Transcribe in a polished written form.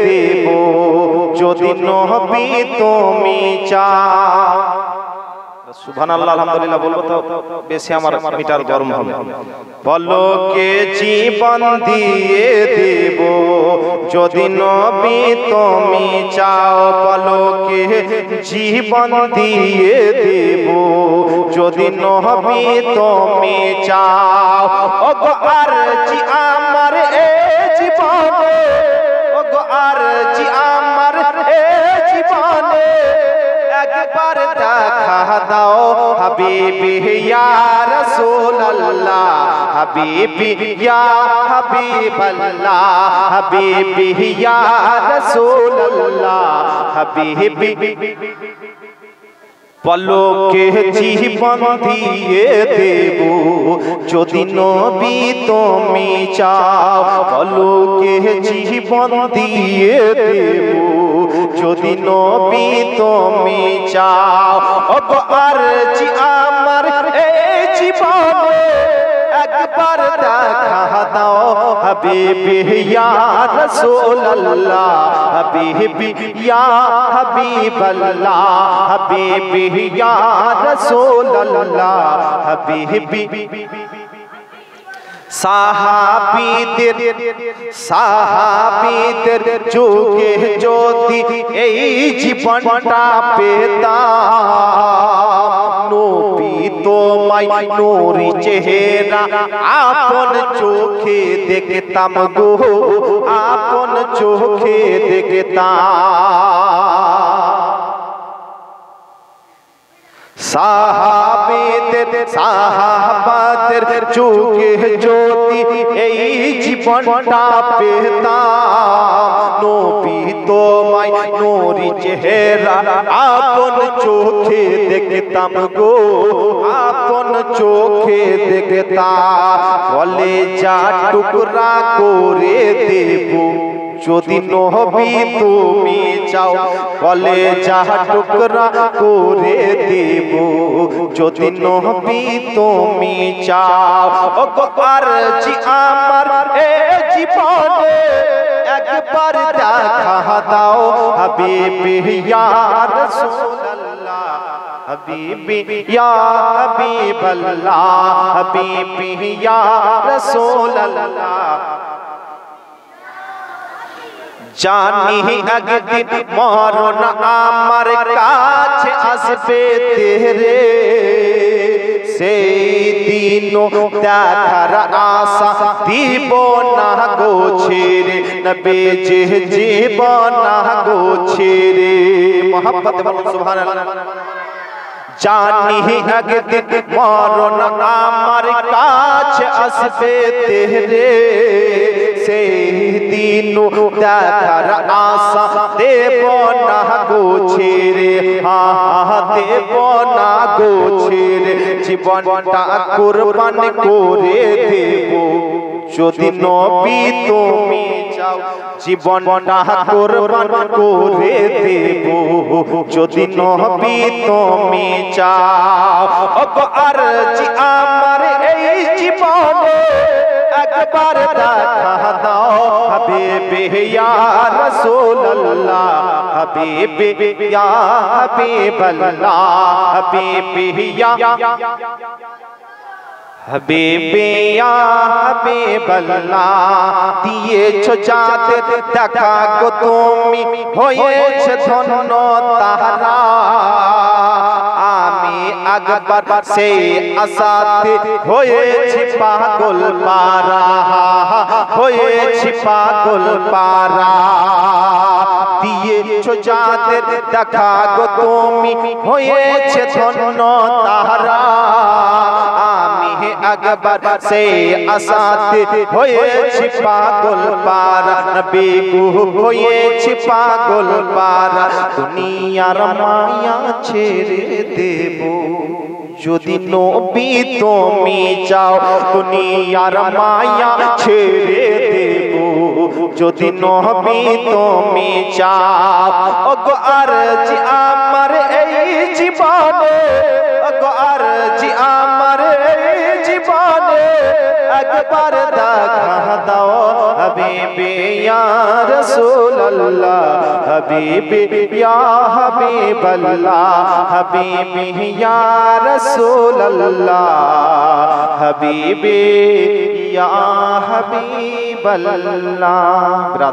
দেব যদি নবী তুমি চাও। সুবহানাল্লাহ আলহামদুলিল্লাহ বলবো তো বেশি আমার মিটার গরম হবে। পলকে জীবন দিয়ে দেব যদি নবী তুমি চাও। পলকে জীবন দিয়ে দেব যদি নবী তুমি চাও। ওগো আরজি আমার এ জীবনে, ওগো আরজি আমার এ জীবনে একবার দেখা দাও হাবিবি ইয়া রাসূলুল্লাহ, হাবিবি ইয়া হাবিবাল্লাহ, হাবিবি ইয়া রাসূলুল্লাহ, হাবিবি। পলকে জীবন দিয়ে দেব যদি নবী তুমি চাও। পলকে জীবন দিয়ে দেব যদি নবী তুমি চাও। ওগো আরজি আমার এই জীবনে একবার দেখা দাও হাবিবি ইয়া রাসূলুল্লাহ, হাবিবি ইয়া হাবিবাল্লাহ, হাবিবি ইয়া রাসূলুল্লাহ, হাবিবি। সাহাবীদের যুগে যদি এই জীবনটা পেতাম, নবী তোমায় নূরি চেহারা আপন চোখে দেখতাম গো, আপন চোখে দেখতাম। সাহাবাদের যুগে যদি এই জীবনটা পেতাম, নবী তোমায় নূরি চেহারা আপন চোখে দেখতাম গো, আপন চোখে দেখতাম। বলে যা টুকরা করে দেব যদি নবী তুমি চাও। বলে যা টুকরা করে দেব যদি নবী তুমি চাও। ওগো আরজি আমার এ জীবনে একবার দেখা দাও হাবিবি ইয়া রাসূলুল্লাহ, হাবিবি ইয়া হাবিবাল্লাহ, হাবিবি ইয়া রাসূলুল্লাহ। জানি একদিন মরণ আমার কাছে আসবে তেরে, সেই দিন দেখার আশা দিব না গো ছেড়ে, নবীজি জীবন না গো ছেড়ে। মোহাম্মদ বলুন সুবহানাল্লাহ। জানি একদিন মরণ আমার কাছে আসবে তেরে, সেই দিন দেখার আশা দেব না গো ছেড়ে, দেব না গো ছেড়ে। জীবনটা কুরবান করে দেব যদি নবী তুমি চাও। জীবনটা কুরবান করে দেব যদি নবী তুমি চাও। ওগো আরজি আমার এই জীবনে একবার দেখা দাও হাবিবি ইয়া রাসূলুল্লাহ, হাবিবি ইয়া হাবিবাল্লাহ, হাবিবি ইয়া হাবিবি ইয়া হাবিবাল্লাহ। দিয়েছো যাদের দেখা গো তুমি হয়েছে ধন্য তারা, আমি একবার সেই আশাতে হয়েছি পাগল পারা, হয়েছি পাগল পারা। দিয়েছো যাদের দেখা গো তুমি হয়েছে ধন্য তারা, আমি একবার সেই আশাতে হয়েছি পাগল পারা। নবী গো হয়েছি পাগল পারা। দুনিয়ার মায়া ছেড়ে দেব যদি নবী তুমি চাও। দুনিয়ার মায়া ছেড়ে দেব যদি নবী তুমি চাও। ওগো আরজি আমার এই জীবনে, ওগো আরজি আমার এই জীবনে একবার দেখা দাও হাবিবি ইয়া রাসূল अल्लाह, हबीबी या हबीब अल्लाह, हबीबी या रसूल अल्लाह, हबीबी या हबीब अल्लाह।